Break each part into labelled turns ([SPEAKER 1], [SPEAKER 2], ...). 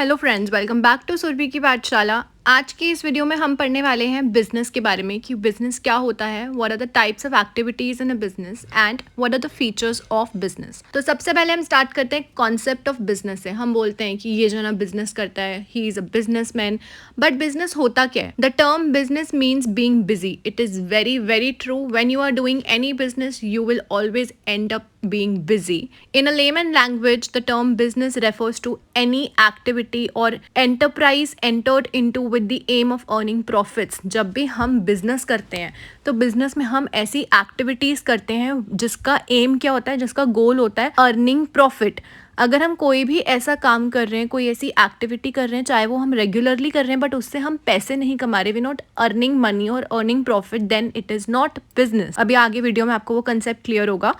[SPEAKER 1] Hello friends, welcome back to Surabhi की पाठशाला। आज की इस वीडियो में हम पढ़ने वाले हैं बिजनेस के बारे में कि बिजनेस क्या होता है, what are the types of activities in a business and what are the features of business. तो सबसे पहले हम स्टार्ट करते हैं कॉन्सेप्ट ऑफ बिजनेस से। हम बोलते हैं कि ये जो ना बिजनेस करता है, he is a businessman. But business होता क्या है? The term business means being busy. It is very very true. When you are doing any business you will always end up being busy. In a layman language, the term business refers to any activity or enterprise entered into with the aim of earning profits. जब भी हम business करते हैं तो business में हम ऐसी activities करते हैं जिसका एम क्या होता है, जिसका गोल होता है अर्निंग प्रॉफिट। अगर हम कोई भी ऐसा काम कर रहे हैं, कोई ऐसी एक्टिविटी कर रहे हैं, चाहे वो हम रेगुलरली कर रहे हैं बट उससे हम पैसे नहीं कमा रहे, वी नॉट अर्निंग मनी और earning profit, then it is not business. अभी आगे वीडियो में आपको वो कंसेप्ट क्लियर होगा।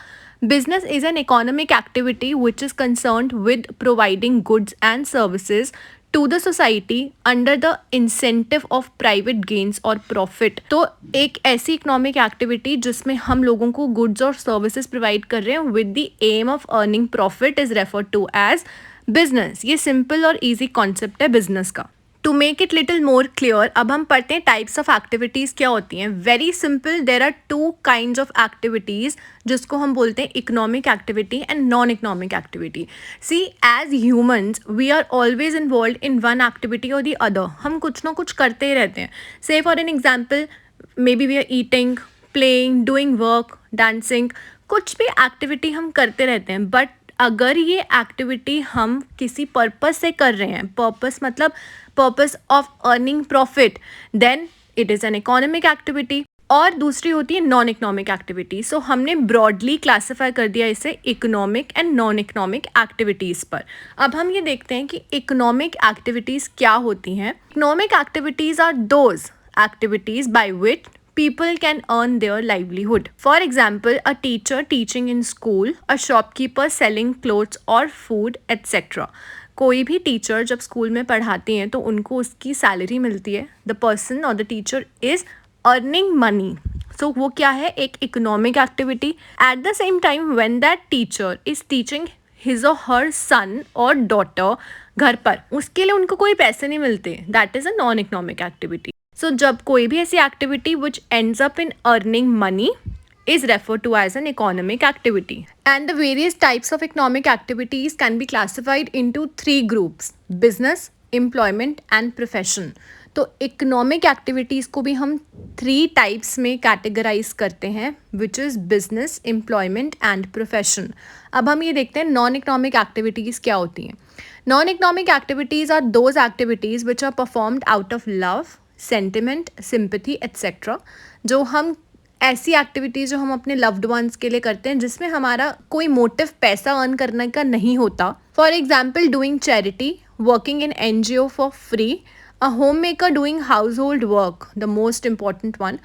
[SPEAKER 1] Business is an economic activity which is concerned with providing goods and services to the society under the incentive of private gains or profit। तो एक ऐसी economic activity जिसमें हम लोगों को गुड्स और सर्विसेज प्रोवाइड कर रहे हैं with the aim of earning profit is referred to as business. ये सिंपल और ईजी कॉन्सेप्ट है बिजनेस का। To make it little more clear, अब हम पढ़ते हैं टाइप्स ऑफ एक्टिविटीज़ क्या होती हैं। Very simple, there are two kinds of activities जिसको हम बोलते हैं economic activity and non economic activity. See, as humans we are always involve in one activity और दी अदर। हम कुछ ना कुछ करते ही रहते हैं। Say for an example, may be we are eating, playing, doing work, dancing, कुछ भी एक्टिविटी हम करते रहते हैं। बट अगर ये एक्टिविटी हम किसी पर्पस से कर रहे हैं, पर्पस मतलब purpose of earning profit, then it is an economic activity. और दूसरी होती है नॉन इकोनॉमिक एक्टिविटी। सो हमने ब्रॉडली क्लासीफाई कर दिया इसे economic and non economic activities पर। अब हम ये देखते हैं कि इकोनॉमिक एक्टिविटीज़ क्या होती हैं। Economic activities are those activities by which people can earn their livelihood. For example, a teacher teaching in school, a shopkeeper selling clothes or food, etc. कोई भी टीचर जब स्कूल में पढ़ाते हैं तो उनको उसकी सैलरी मिलती है। The person or the teacher is earning money. So वो क्या है? एक economic activity. At the same time when that teacher is teaching his or her सन और डॉटर घर पर, उसके लिए उनको कोई पैसे नहीं मिलते, that is a non economic activity. So जब कोई भी ऐसी activity which ends up in earning money is referred to as an economic activity. And the various types of economic activities can be classified into three groups: business, employment and profession. तो economic activities को भी हम 3 types में categorise करते हैं, which is business, employment and profession. अब हम ये देखते हैं नॉन इकोनॉमिक एक्टिविटीज़ क्या होती हैं। Non economic activities are those activities which are performed out of love, sentiment, sympathy etcetera. जो हम ऐसी एक्टिविटीज़ जो हम अपने लव्ड वंस के लिए करते हैं जिसमें हमारा कोई मोटिव पैसा अर्न करने का नहीं होता। For example, doing charity, working in NGO for free, a homemaker doing household work, the most important one,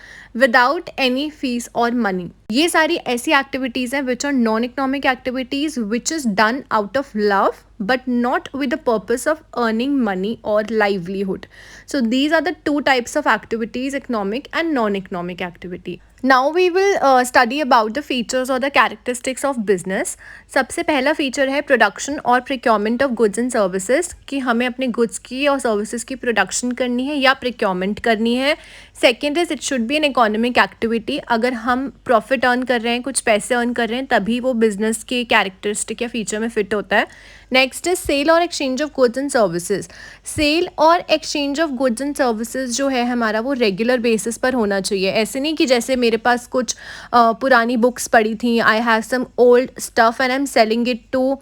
[SPEAKER 1] without any fees or money. ये सारी ऐसी एक्टिविटीज़ हैं which are non-economic activities which is done out of love but not with the purpose of earning money or livelihood. So these are the two types of activities, economic and non-economic activity. Now we will study about the features or the characteristics of business. सबसे पहला feature है production और procurement of goods and services, कि हमें अपने goods की और services की प्रोडक्शन करनी है या प्रिक्योरमेंट करनी है। Second is it should be N economic activity. अगर हम प्रॉफिट अर्न कर रहे हैं, कुछ पैसे अर्न कर रहे हैं, तभी वो बिजनेस के कैरेक्टरिस्टिक या फीचर में फिट होता है। Next is sale or exchange of goods and services. Sale or exchange of goods and services जो है हमारा, वो रेगुलर बेसिस पर होना चाहिए। ऐसे नहीं कि जैसे मेरे पास कुछ पुरानी बुक्स पड़ी थी, I have some old stuff and I am selling it to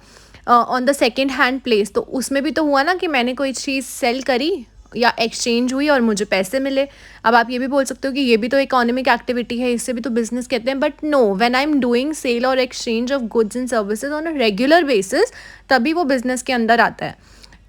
[SPEAKER 1] on the second hand place. तो उसमें भी तो हुआ ना कि मैंने कोई चीज़ सेल करी या एक्सचेंज हुई और मुझे पैसे मिले। अब आप ये भी बोल सकते हो कि ये भी तो इकोनॉमिक एक्टिविटी है, इससे भी तो बिजनेस कहते हैं। But no, when I am doing sale or exchange of goods and services on a regular basis, तभी वो बिजनेस के अंदर आता है।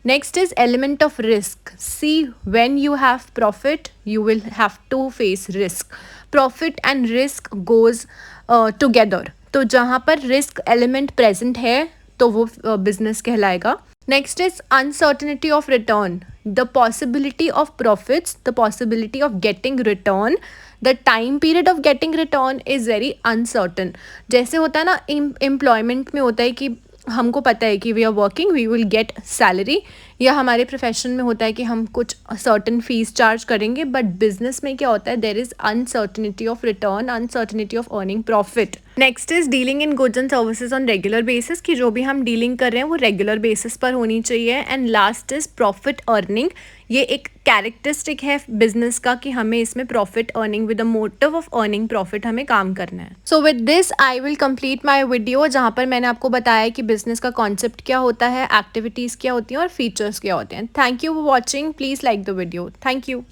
[SPEAKER 1] Next is element of risk. See, when you have profit you will have to face risk. Profit and risk goes together. तो जहाँ पर risk element present है तो वो बिजनेस कहलाएगा। Next is uncertainty of return. The possibility of profits, the possibility of getting return, the time period of getting return is very uncertain. जैसे होता है ना एम्प्लॉयमेंट में होता है कि हमको पता है कि we are working, we will get salary या हमारे प्रोफेशन में होता है कि हम कुछ सर्टेन फीस चार्ज करेंगे, बट बिजनेस में क्या होता है, there is uncertainty of return, uncertainty of earning profit. Next is dealing in goods and services on regular basis, कि जो भी हम डीलिंग कर रहे हैं वो रेगुलर बेसिस पर होनी चाहिए। And last is profit earning, ये एक कैरेक्टरिस्टिक है बिजनेस का कि हमें इसमें profit earning with the motive of earning profit हमें काम करना है। So with this I will complete my video, जहाँ पर मैंने आपको बताया कि बिजनेस का कॉन्सेप्ट क्या होता है, एक्टिविटीज़ क्या होती हैं और फीचर्स क्या होते हैं। Thank you for watching, please like the video. Thank you.